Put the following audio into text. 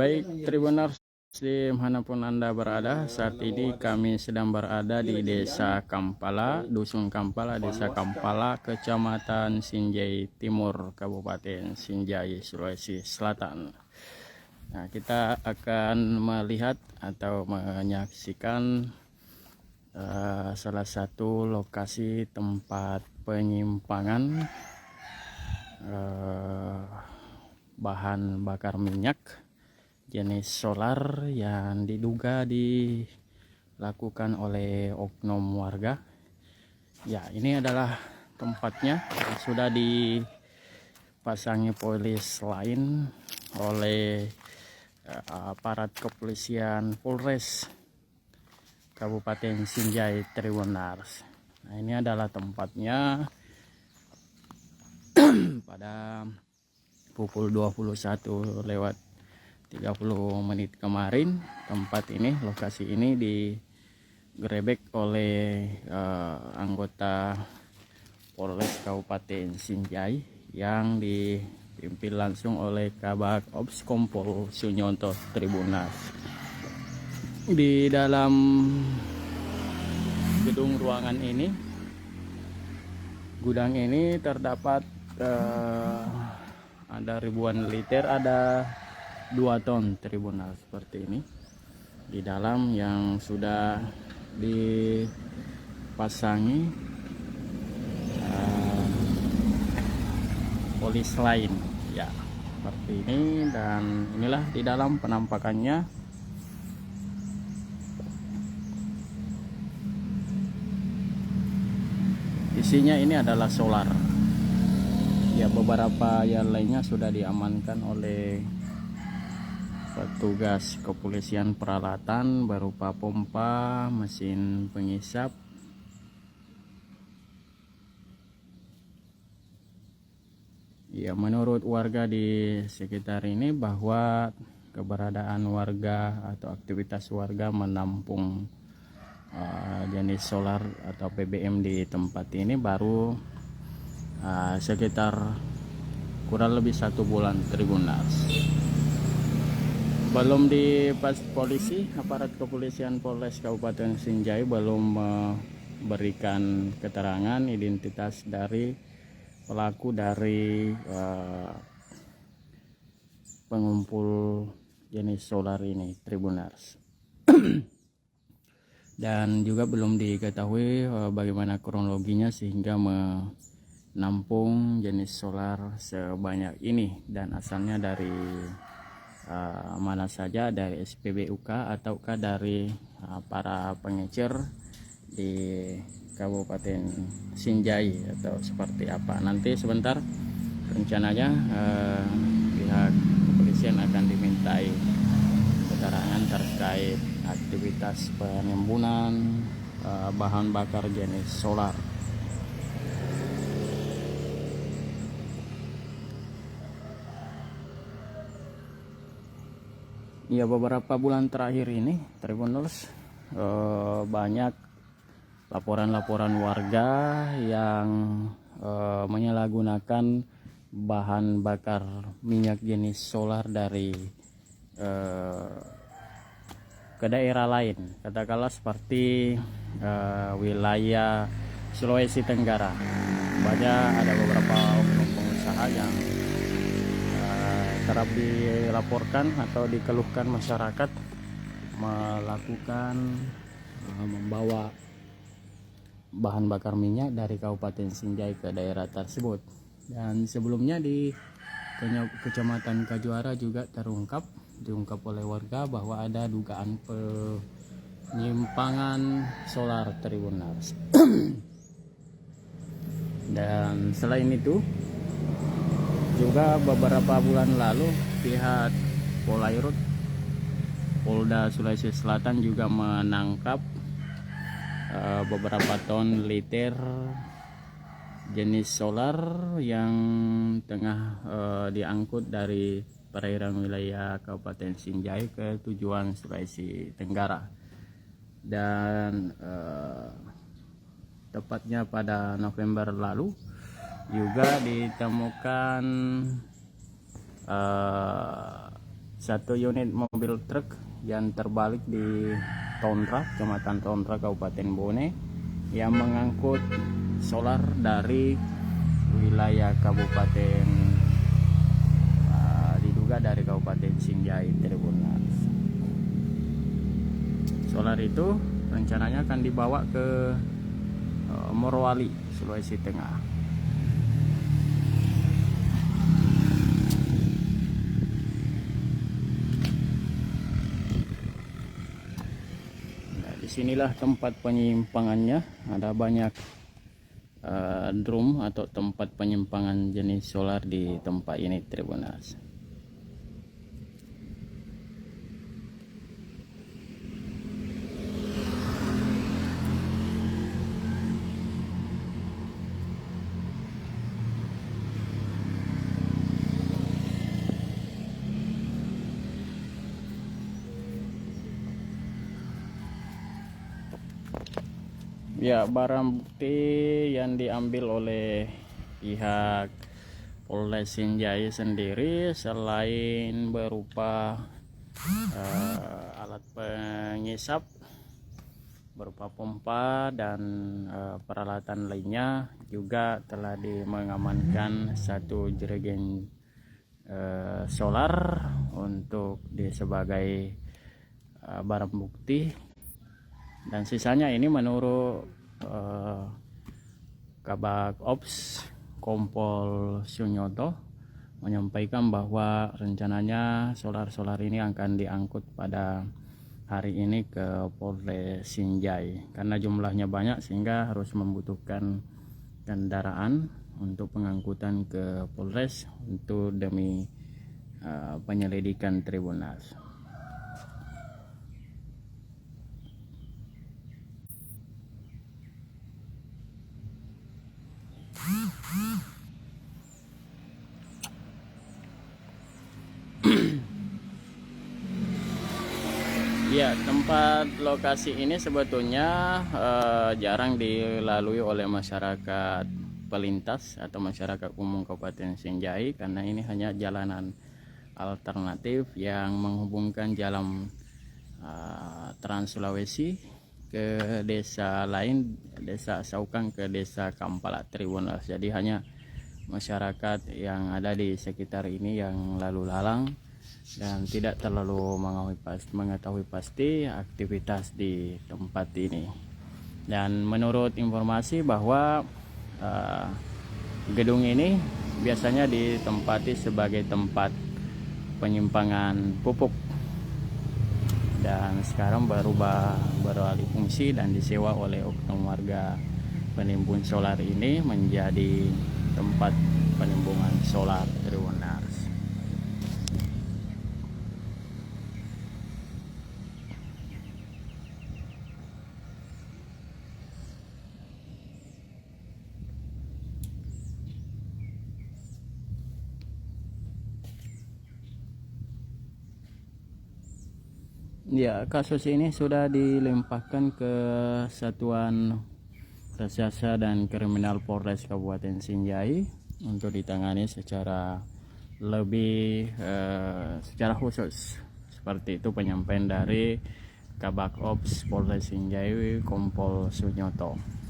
Baik, Tribuners dimanapun Anda berada, saat ini kami sedang berada di Desa Kampala, Dusun Kampala, Desa Kampala, Kecamatan Sinjai Timur, Kabupaten Sinjai, Sulawesi Selatan. Nah, kita akan melihat atau menyaksikan salah satu lokasi tempat penyimpangan bahan bakar minyak jenis solar yang diduga dilakukan oleh oknum warga. Ya, ini adalah tempatnya, sudah dipasangi polis lain oleh aparat kepolisian Polres Kabupaten Sinjai Tribunars. Nah, ini adalah tempatnya pada pukul 21:30 kemarin. Tempat ini, lokasi ini digerebek oleh anggota Polres Kabupaten Sinjai yang dipimpin langsung oleh Kabak Ops Kompol Sunyonto Tribunas. Di dalam gedung ruangan ini, gudang ini terdapat ada ribuan liter, ada 2 ton Tribunal seperti ini di dalam yang sudah dipasangi polis lain ya, seperti ini. Dan inilah di dalam penampakannya. Isinya ini adalah solar ya, beberapa yang lainnya sudah diamankan oleh petugas kepolisian, peralatan berupa pompa, mesin pengisap, ya. Menurut warga di sekitar ini bahwa keberadaan warga atau aktivitas warga menampung jenis solar atau PBM di tempat ini baru sekitar kurang lebih 1 bulan Tribunals. Belum polisi, aparat kepolisian Polres Kabupaten Sinjai belum memberikan keterangan identitas dari pelaku dari pengumpul jenis solar ini, Tribunals. Dan juga belum diketahui bagaimana kronologinya sehingga menampung jenis solar sebanyak ini dan asalnya dari mana saja, dari SPBUK ataukah dari para pengecer di Kabupaten Sinjai atau seperti apa. Nanti sebentar rencananya pihak kepolisian akan dimintai keterangan terkait aktivitas penimbunan bahan bakar jenis solar. Ya, beberapa bulan terakhir ini Tribunals banyak laporan-laporan warga yang menyalahgunakan bahan bakar minyak jenis solar dari ke daerah lain, katakanlah seperti wilayah Sulawesi Tenggara. Banyak ada beberapa oknum pengusaha yang kerap dilaporkan atau dikeluhkan masyarakat melakukan membawa bahan bakar minyak dari Kabupaten Sinjai ke daerah tersebut. Dan sebelumnya di Kecamatan Kajuara juga diungkap oleh warga bahwa ada dugaan penyimpangan solar Tribunals. Dan selain itu juga beberapa bulan lalu pihak Polairut Polda Sulawesi Selatan juga menangkap beberapa ton liter jenis solar yang tengah diangkut dari perairan wilayah Kabupaten Sinjai ke tujuan Sulawesi Tenggara. Dan tepatnya pada November lalu juga ditemukan satu unit mobil truk yang terbalik di Tondra, Kecamatan Tondra, Kabupaten Bone, yang mengangkut solar dari wilayah Kabupaten diduga dari Kabupaten Sinjai Tribunal. Solar itu rencananya akan dibawa ke Morowali, Sulawesi Tengah. Nah, disinilah tempat penyimpangannya. Ada banyak drum atau tempat penyimpangan jenis solar di tempat ini, Tribunas. Ya, barang bukti yang diambil oleh pihak Polres Sinjai sendiri selain berupa alat pengisap berupa pompa dan peralatan lainnya, juga telah mengamankan satu jerigen solar untuk sebagai barang bukti. Dan sisanya ini menurut Kabak Ops Kompol Sunyoto menyampaikan bahwa rencananya solar-solar ini akan diangkut pada hari ini ke Polres Sinjai karena jumlahnya banyak sehingga harus membutuhkan kendaraan untuk pengangkutan ke Polres untuk demi penyelidikan Tribunal. Ya, tempat lokasi ini sebetulnya jarang dilalui oleh masyarakat pelintas atau masyarakat umum Kabupaten Sinjai karena ini hanya jalanan alternatif yang menghubungkan jalan Trans Sulawesi ke desa lain, desa Saukang ke desa Kampala Tribunal. Jadi hanya masyarakat yang ada di sekitar ini yang lalu lalang dan tidak terlalu mengetahui pasti aktivitas di tempat ini. Dan menurut informasi bahwa gedung ini biasanya ditempati sebagai tempat penyimpangan pupuk, dan sekarang beralih fungsi dan disewa oleh oknum warga penimbun solar ini menjadi tempat penimbunan solar Tribunal. Ya, kasus ini sudah dilimpahkan ke Satuan Reserse dan Kriminal Polres Kabupaten Sinjai untuk ditangani secara secara khusus. Seperti itu penyampaian dari Kabak Ops Polres Sinjai Kompol Sunyoto.